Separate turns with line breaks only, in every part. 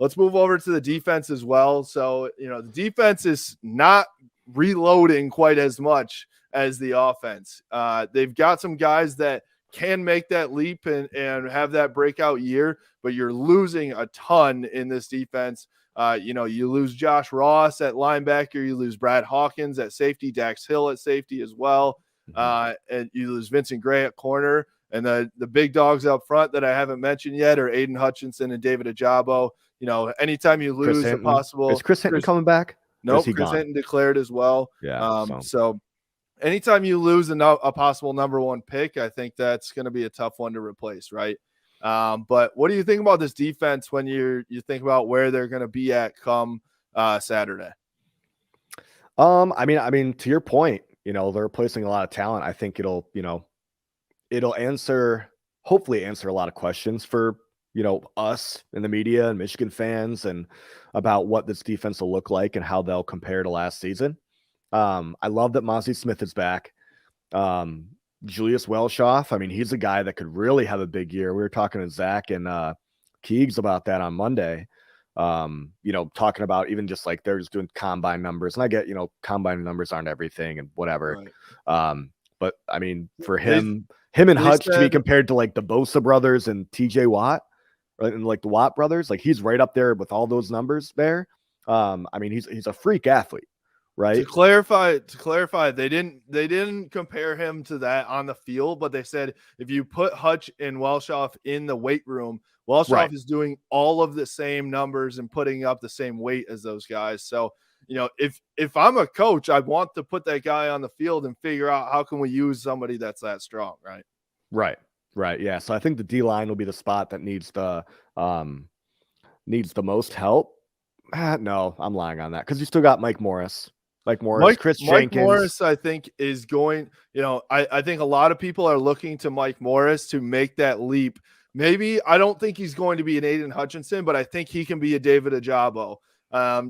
let's move over to the defense as well. So, the defense is not reloading quite as much as the offense. They've got some guys that can make that leap and have that breakout year, but you're losing a ton in this defense. You lose Josh Ross at linebacker, you lose Brad Hawkins at safety, Dax Hill at safety as well. And you lose Vincent Gray at corner. And the big dogs up front that I haven't mentioned yet are Aiden Hutchinson and David Ajabo. Anytime you lose a possible.
Is Chris Hinton coming back?
Nope, Chris Hinton declared as well.
Yeah.
So anytime you lose a possible number one pick, I think that's going to be a tough one to replace, right? But what do you think about this defense when you think about where they're going to be at come Saturday?
I mean, to your point, they're replacing a lot of talent. I think it'll hopefully answer a lot of questions for, us in the media and Michigan fans and about what this defense will look like and how they'll compare to last season. I love that Mazi Smith is back. Julius Welschof, I mean, he's a guy that could really have a big year. We were talking to Zach and Keegs about that on Monday. Talking about even just like they're just doing combine numbers. And I get, combine numbers aren't everything and whatever. Right. But I mean, for him and Hutch to be compared to like the Bosa brothers and TJ Watt, right, and like the Watt brothers, like he's right up there with all those numbers there. I mean, he's a freak athlete. Right.
To clarify, they didn't compare him to that on the field, but they said if you put Hutch and Welschof in the weight room, Welschof is doing all of the same numbers and putting up the same weight as those guys. So, if I'm a coach, I want to put that guy on the field and figure out how can we use somebody that's that strong, right?
Right. Yeah. So I think the D-line will be the spot that needs the most help. No, I'm lying on that because you still got Mike Morris, Chris Jenkins.
Mike Morris, I think, is going, I think a lot of people are looking to Mike Morris to make that leap. Maybe I don't think he's going to be an Aiden Hutchinson, but I think he can be a David Ajabo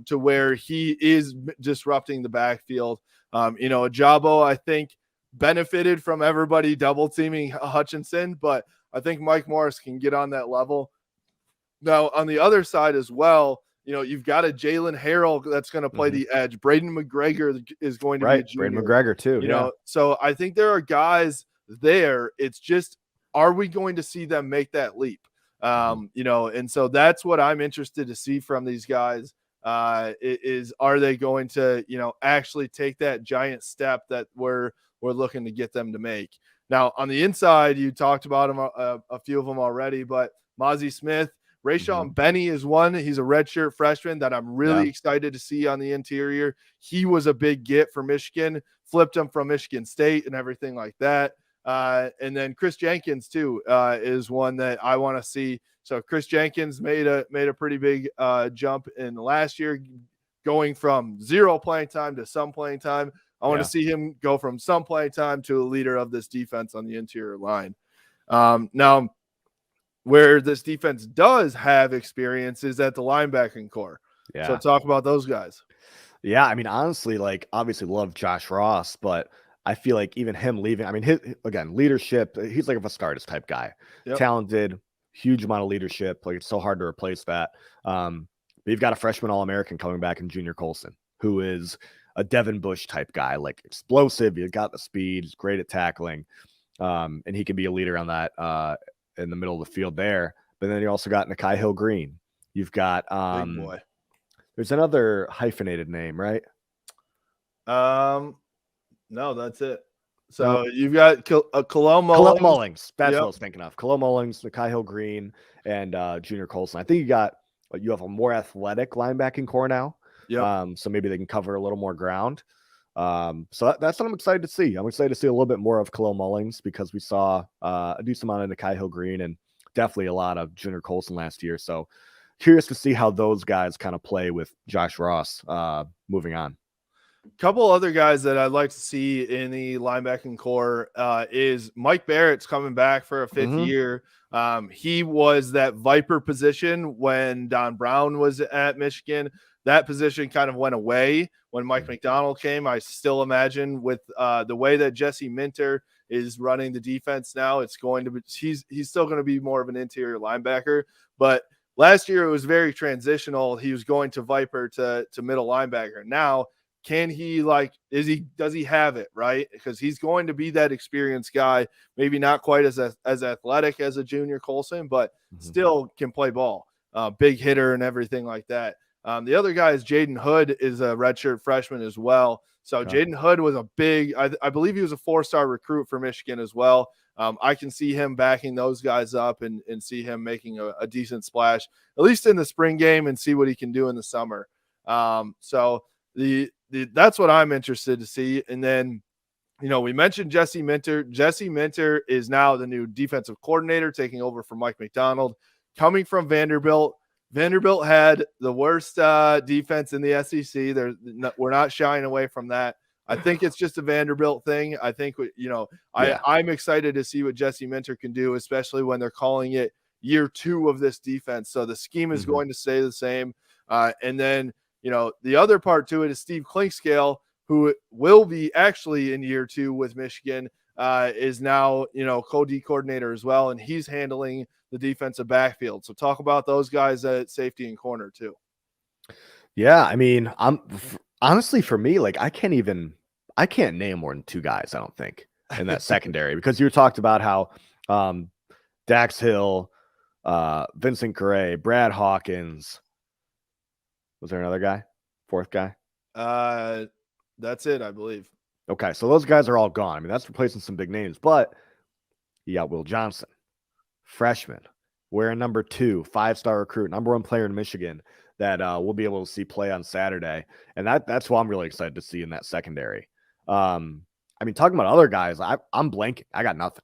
to where he is disrupting the backfield. Ajabo, I think, benefited from everybody double teaming Hutchinson, but I think Mike Morris can get on that level. Now, on the other side as well, you've got a Jalen Harrell that's going to play the edge. Braden McGregor is going to be a junior.
Braden McGregor too.
So I think there are guys there. It's just, are we going to see them make that leap? And so that's what I'm interested to see from these guys. Are they going to, actually take that giant step that we're looking to get them to make? Now, on the inside, you talked about them, a few of them already, but Mazi Smith, Rayshawn Benny is one. He's a redshirt freshman that I'm really excited to see on the interior. He was a big get for Michigan, flipped him from Michigan State and everything like that. And then Chris Jenkins too is one that I want to see. So Chris Jenkins made a pretty big jump in the last year, going from 0 playing time to some playing time. I want to see him go from some playing time to a leader of this defense on the interior line. Now, where this defense does have experience is at the linebacking core. Yeah. So talk about those guys.
Yeah, I mean, honestly, obviously love Josh Ross, but I feel like even him leaving, I mean, again, leadership, he's like a Vascardis type guy. Yep. Talented, huge amount of leadership. It's so hard to replace that. But you've got a freshman All-American coming back in Junior Colson, who is a Devin Bush type guy, explosive. He's got the speed, he's great at tackling. And he can be a leader on that in the middle of the field there. But then you also got Nakai Hill Green. You've got
big boy.
There's another hyphenated name, right?
No, that's it. So you've got Khalil Mullings.
That's what I was thinking of. Khalil Mullings, Nakai Hill Green, and Junior Colson. I think you have a more athletic linebacking core now. Yep. So maybe they can cover a little more ground. So that's what I'm excited to see. I'm excited to see a little bit more of Khalil Mullings because we saw a decent amount of Nakai Hill Green and definitely a lot of Junior Colson last year. So curious to see how those guys kind of play with Josh Ross moving on.
Couple other guys that I'd like to see in the linebacking core is Mike Barrett's coming back for a fifth year. He was that Viper position when Don Brown was at Michigan. That position kind of went away when Mike McDonald came. I still imagine with the way that Jesse Minter is running the defense now, it's going to be he's still going to be more of an interior linebacker. But last year it was very transitional. He was going to Viper to middle linebacker. Now, can he does he have it, right? Because he's going to be that experienced guy, maybe not quite as athletic as a junior Colson, but still can play ball, big hitter and everything like that. The other guy is Jaden Hood, is a redshirt freshman as well. So
Okay.
Jaden Hood was a big, I believe he was a 4-star recruit for Michigan as well. I can see him backing those guys up and see him making a decent splash, at least in the spring game, and see what he can do in the summer. So that's what I'm interested to see. And then, we mentioned Jesse Minter. Jesse Minter is now the new defensive coordinator, taking over from Mike McDonald, coming from Vanderbilt. Vanderbilt had the worst defense in the SEC. We're not shying away from that. I think it's just a Vanderbilt thing. I think, I'm excited to see what Jesse Minter can do, especially when they're calling it year 2 of this defense. So the scheme is going to stay the same. And then, the other part to it is Steve Klinksgale, who will be actually in year 2 with Michigan, is now, co-D coordinator as well. And he's handling the defensive backfield. So talk about those guys at safety and corner too.
Yeah. I mean, honestly, for me, I can't name more than 2 guys, I don't think, in that secondary, because you talked about how Dax Hill, Vincent Gray, Brad Hawkins. Was there another guy? 4th guy?
That's it, I believe.
Okay, so those guys are all gone. I mean, that's replacing some big names, but you got Will Johnson, freshman, wearing number 2, 5-star recruit, number 1 player in Michigan that we'll be able to see play on Saturday. And that's what I'm really excited to see in that secondary. I mean, talking about other guys, I'm blanking. I got nothing.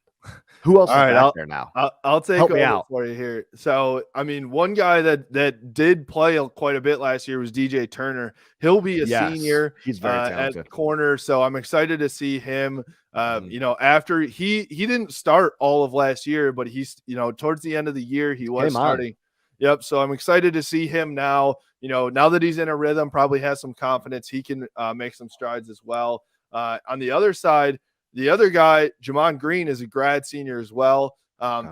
Who else is back there now?
I'll take
Help me
over
out
for you here. So, I mean, one guy that did play quite a bit last year was DJ Turner. He'll be a senior.
He's very talented
at corner. So I'm excited to see him. After he didn't start all of last year, but he's, towards the end of the year, he was starting. Yep. So I'm excited to see him now. Now that he's in a rhythm, probably has some confidence. He can make some strides as well. On the other side, the other guy, Jamon Green, is a grad senior as well.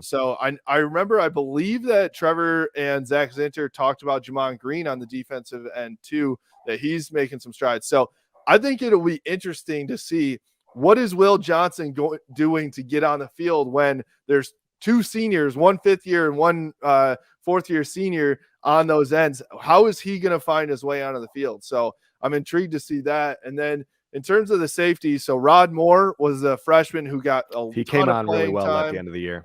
So I remember, I believe that Trevor and Zach Zinter talked about Jamon Green on the defensive end too, that he's making some strides. So I think it'll be interesting to see what is Will Johnson doing to get on the field when there's 2 seniors, 1 5th year and 1 4th year senior on those ends. How is he going to find his way onto the field? So I'm intrigued to see that. And then in terms of the safety, so Rod Moore was a freshman who got he came on really well at the
end of the year.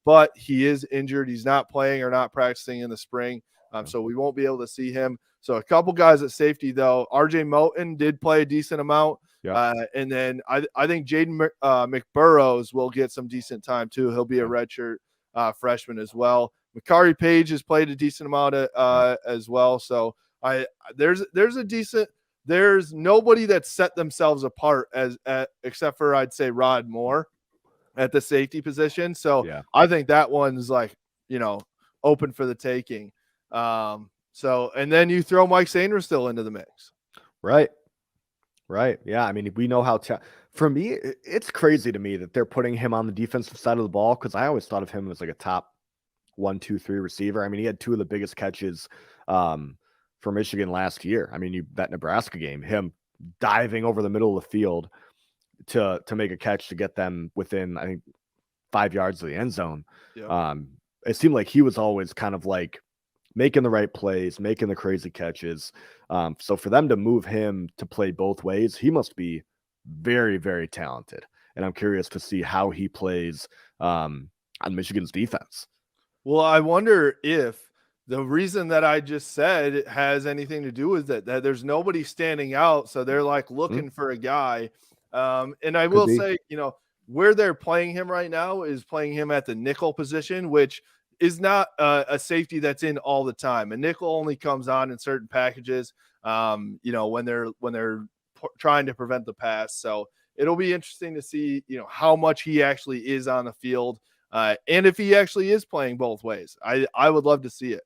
But he is injured. He's not playing or not practicing in the spring. So we won't be able to see him. So a couple guys at safety, though. RJ Moten did play a decent amount. And then I think Jaden McBurrows will get some decent time too. He'll be a redshirt freshman as well. Makari Page has played a decent amount as well. So there's a decent. There's nobody that set themselves apart except for, I'd say, Rod Moore at the safety position. So I think that one's open for the taking. So, and then you throw Mike Sainristil into the mix.
Right. Yeah. I mean, we know how for me, it's crazy to me that they're putting him on the defensive side of the ball, because I always thought of him as like a top 1, 2, 3 receiver. I mean, he had 2 of the biggest catches for Michigan last year. I mean, that Nebraska game, him diving over the middle of the field to make a catch to get them within, I think, 5 yards of the end zone. It seemed like he was always kind of like making the right plays, making the crazy catches. So for them to move him to play both ways, he must be very, very talented. And I'm curious to see how he plays on Michigan's defense.
Well, I wonder if the reason that I just said has anything to do with that there's nobody standing out. So they're looking for a guy. And I will say, where they're playing him right now is playing him at the nickel position, which is not a safety that's in all the time. A nickel only comes on in certain packages, when they're trying to prevent the pass. So it'll be interesting to see, how much he actually is on the field. And if he actually is playing both ways. I would love to see it.